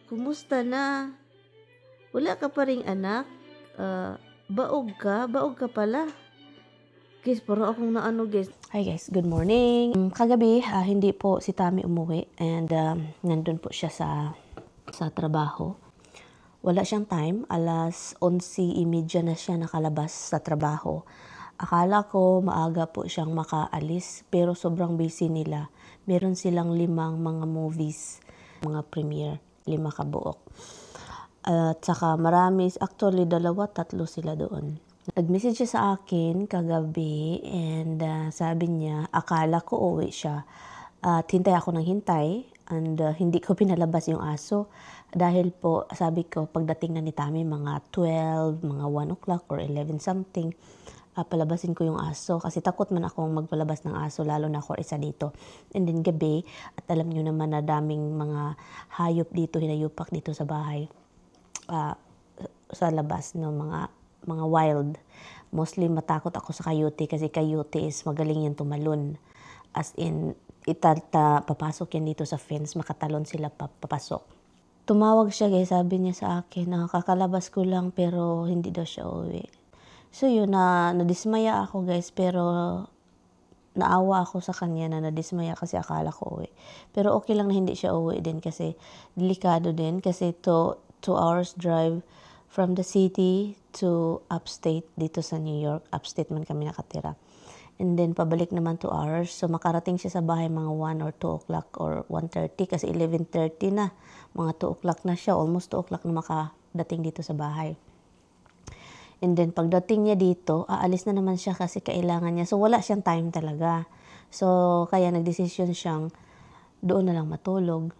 Kumusta na? Wala ka pa ring anak? Baog ka pala. Guys, parang akong naano guys. Hi guys, good morning. Kagabi, hindi po si Tami umuwi and nandun po siya sa trabaho. Wala siyang time, alas 11:30 na siya nakalabas sa trabaho. Akala ko maaga po siyang makaalis pero sobrang busy nila. Meron silang 5 mga movies, mga premiere, 5 kabuok. At saka marami, actually 2, 3 sila doon. Nag-message siya sa akin kagabi and sabi niya, akala ko uwi siya. At hintay ako ng hintay and hindi ko pinalabas yung aso. Dahil po, sabi ko, pagdating na ni Tami, mga 12, mga 1 o'clock or 11 something, palabasin ko yung aso. Kasi takot man akong magpalabas ng aso, lalo na ako isa dito. And then gabi, at alam nyo naman na daming mga hayop dito, hinayupak dito sa bahay. Sa labas, no, mga wild. Mostly matakot ako sa coyote kasi coyote is magaling yan tumalon. As in, papasok yan dito sa fence, makatalon sila papasok. Tumawag siya guys, sabi niya sa akin, nakakalabas ko lang pero hindi daw siya uwi. So yun, nadismaya ako guys, pero naawa ako sa kanya na nadismaya kasi akala ko uwi. Pero okay lang na hindi siya uwi din kasi delikado din kasi 2 hours drive from the city to upstate dito sa New York. Upstate man kami nakatira. And then pabalik naman 2 hours. So makarating siya sa bahay mga 1 or 2 o'clock or 1:30 kasi 11:30 na. Mga 2 o'clock na siya. Almost 2 o'clock na makadating dito sa bahay. And then pagdating niya dito, aalis na naman siya kasi kailangan niya. So wala siyang time talaga. So kaya nagdesisyon siyang doon na lang matulog.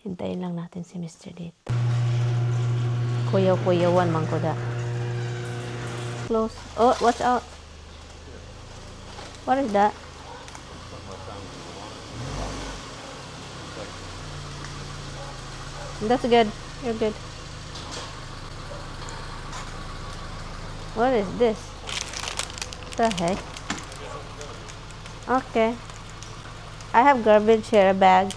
Hintayin lang natin si Mr. dito. Kuyaw-kuyawan man ko da. Close. Oh, watch out. What is that? That's good. You're good. What is this? What the heck? Okay. I have garbage here, a bag.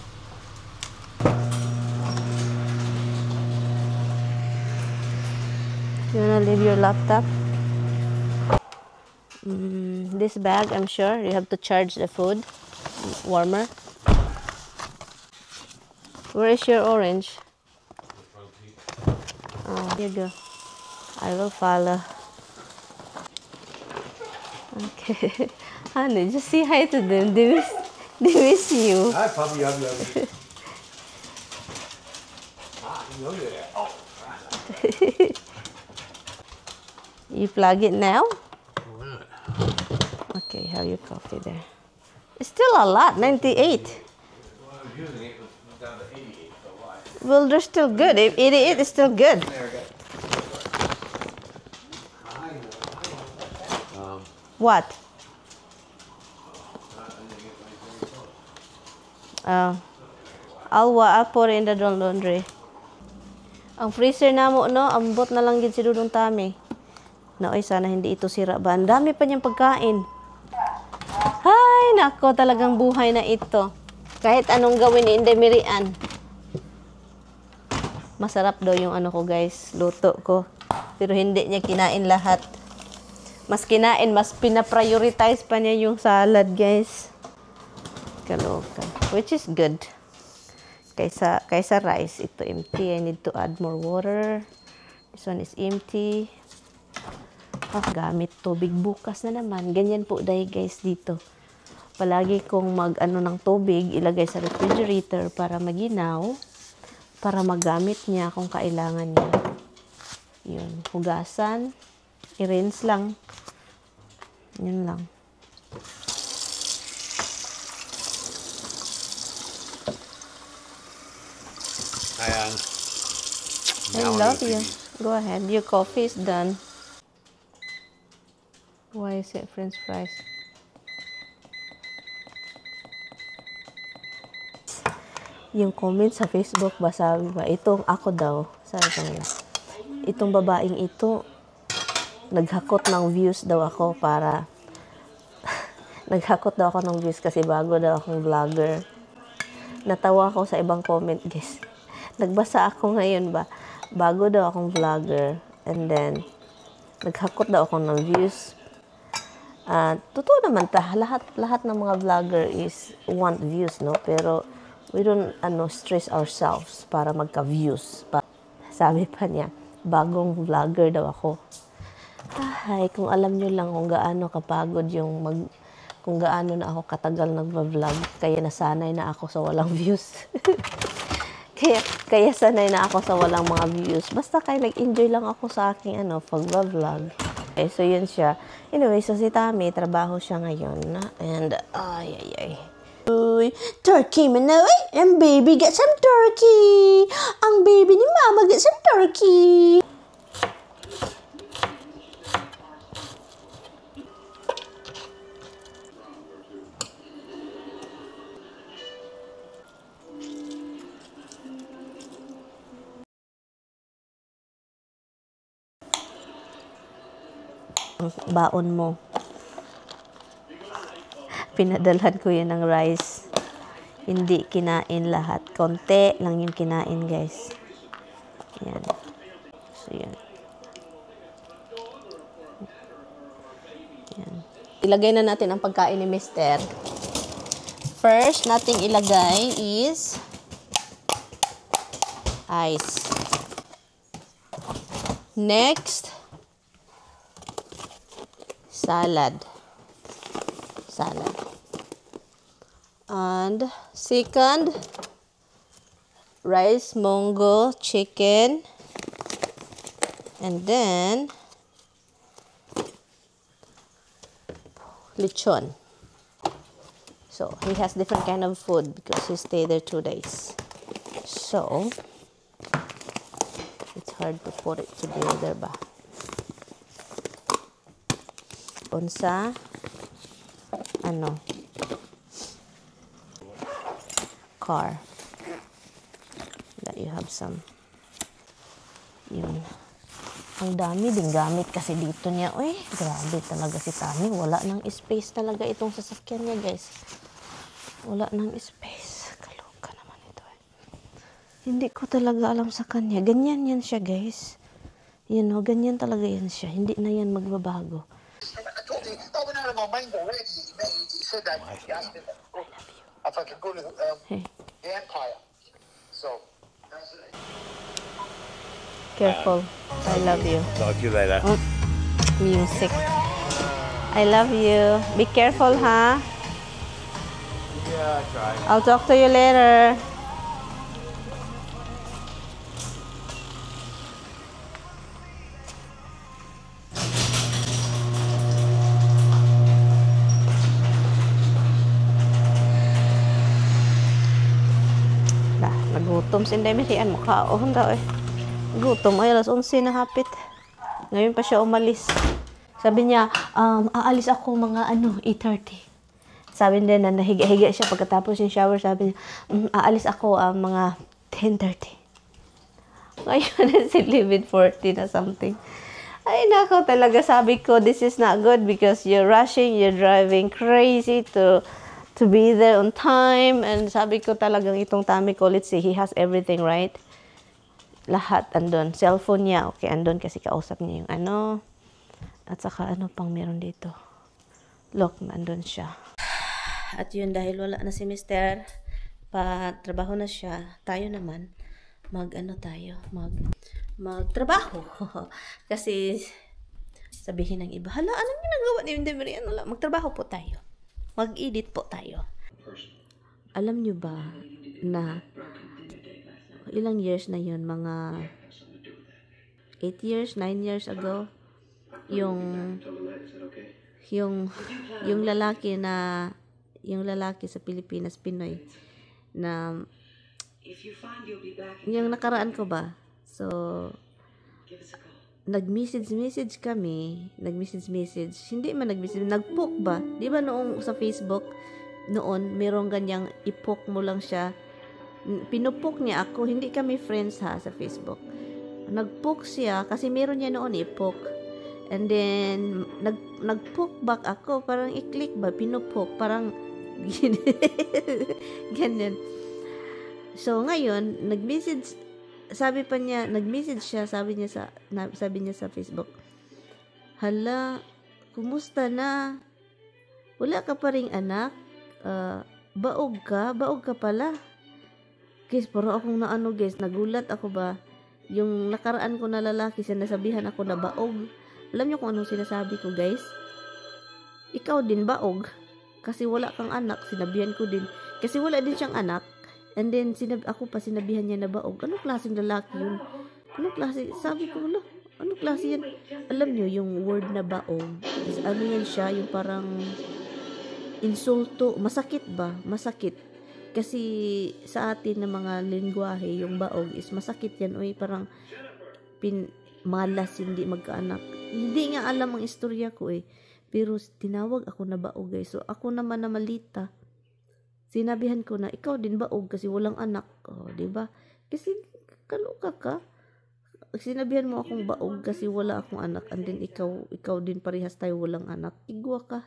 You wanna leave your laptop? This bag, I'm sure you have to charge the food warmer. Where is your orange? Oh, here you go. I will follow. Okay. Honey, just say hi to them. They miss you. Hi, puppy. Oh. You plug it now? Okay, have your coffee there. It's still a lot, 98. Well, they're still good. 88 is still good. What? I'll put it in the laundry. Ang freezer na mo, no? Ambot na lang yun si Dudong Tami. Naoy, sana hindi ito sira ba? Ang dami pa niyang pagkain. Hay, nako, talagang buhay na ito. Kahit anong gawin ni Inday Mirian. Masarap daw yung ano ko guys, luto ko. Pero hindi niya kinain lahat. Mas kinain, mas pinaprioritize pa niya yung salad guys. Kaloka. Which is good. Kaysa rice, ito empty. I need to add more water. This one is empty. Gamit tubig bukas na naman. Ganyan po dahil guys dito. Palagi kong mag-ano ng tubig, ilagay sa refrigerator para maginaw. Para magamit niya kung kailangan niya. Yun, hugasan. I-rinse lang. Yun lang. Ayan. I love you. Go ahead. Your coffee is done. Why is it French fries? Yung comment sa Facebook ba, sabi ba, itong ako daw, sabi ko nila, itong babaeng ito, naghakot ng views daw ako para, naghakot daw ako ng views kasi bago daw akong vlogger. Natawa ako sa ibang comment, guys. Nagbasa ako ngayon ba, bago daw akong vlogger, and then, naghakot daw ako ng views. Totoo naman lahat ng mga vlogger is want views, no? Pero, we don't stress ourselves para magka-views. Sabi pa niya, bagong vlogger daw ako. Ay, kung alam nyo lang kung gaano kapagod kung gaano na ako katagal nagva-vlog, kaya nasanay na ako sa walang views. kaya sanay na ako sa walang mga views. Basta kaya nag-enjoy lang ako sa aking pag-vlog. Okay, so yun siya. Anyway, so si Tami, trabaho siya ngayon. And, ay. Turkey, Manoy, and baby get some turkey. Ang baby ni Mama get some turkey. Baon mo. Pinadalhan ko yan ng rice. Hindi kinain lahat. Konti lang yung kinain, guys. Yan. So, yan. Yan. Ilagay na natin ang pagkain ni Mister. First, nating ilagay is ice. Next, salad. And second, rice, mongo, chicken, and then lechon. So he has different kind of food because he stayed there 2 days. So it's hard to put it together ba? Unsa car that you have some yun. Ang dami din gamit kasi dito niya. Uy, grabe talaga si Tami. Wala nang space talaga itong sasakyan niya, guys. Wala nang space. Kaloka naman ito. Hindi ko talaga alam sa kanya. Ganyan yan siya, guys. Ganyan talaga yan siya. Hindi na yan magbabago. If I could go to the Empire. So, careful. I love you. Talk to you later. Music. I love you. Be careful, huh? Yeah, try. I'll talk to you later. Nagutom si Inday Mirian, mukhaon daw Gutom ay alas 11 na hapit. Ngayon pa siya umalis. Sabi niya, aalis ako mga 8:30. Sabi din na nahiga-higa siya pagkatapos yung shower, sabi niya, aalis ako mga 10:30. Ngayon si 11:40 na something. Ay nako talaga, sabi ko, this is not good because you're rushing, you're driving crazy to be there on time. And sabi ko talagang itong Tami ko, let's see, he has everything, right? Lahat andun. Cellphone niya, okay, andun kasi kausap niya yung at saka pang meron dito. Look, andun siya. At yun, dahil wala na si Mister, trabaho na siya, tayo naman, magtrabaho. Kasi, sabihin ng iba, hala, anong ginagawa ni Inday Mirian? Magtrabaho po tayo. Mag-edit po tayo. Alam nyo ba na ilang years na yun, mga 8 years, 9 years ago, yung yung lalaki sa Pilipinas, Pinoy, na yung nakaraan ko ba. So, nag-message kami, hindi man nag-poke ba? Di ba noong sa Facebook, noon, merong ganyang i-poke mo lang siya. Pinupok niya ako, hindi kami friends ha sa Facebook. Nag-poke siya, kasi meron niya noon i-poke. And then, nag-poke back ako, parang i-click ba, pinupok, parang, ganyan. So, ngayon, nag-message siya, sabi niya sa Facebook, hala, kumusta na? Wala ka pa ring anak? Baog ka pala. Guys, parang akong naano guys, nagulat ako ba, yung nakaraan ko na lalaki, sinasabihan ako na baog. Alam niyo kung anong sinasabi ko, guys? Ikaw din baog. Kasi wala kang anak. Sinabihan ko din. Kasi wala din siyang anak. And then, ako pa sinabihan niya na baog. Anong klaseng lalaki yun? Anong klase? Sabi ko, anong klase yan? Alam niyo, yung word na baog, is ano yan siya? Yung parang insulto. Masakit ba? Masakit. Kasi sa atin na mga lingwahe, yung baog is masakit yan. Uy, parang malas, hindi magkaanak. Hindi nga alam ang istorya ko eh. Pero tinawag ako na baog guys. So ako naman na malita. Sinabihan ko na ikaw din baog kasi walang anak. Oh, 'di ba? Kasi kaloka ka. Sinabihan mo akong baog kasi wala akong anak, and then ikaw din parehas tayo walang anak. Igwa ka.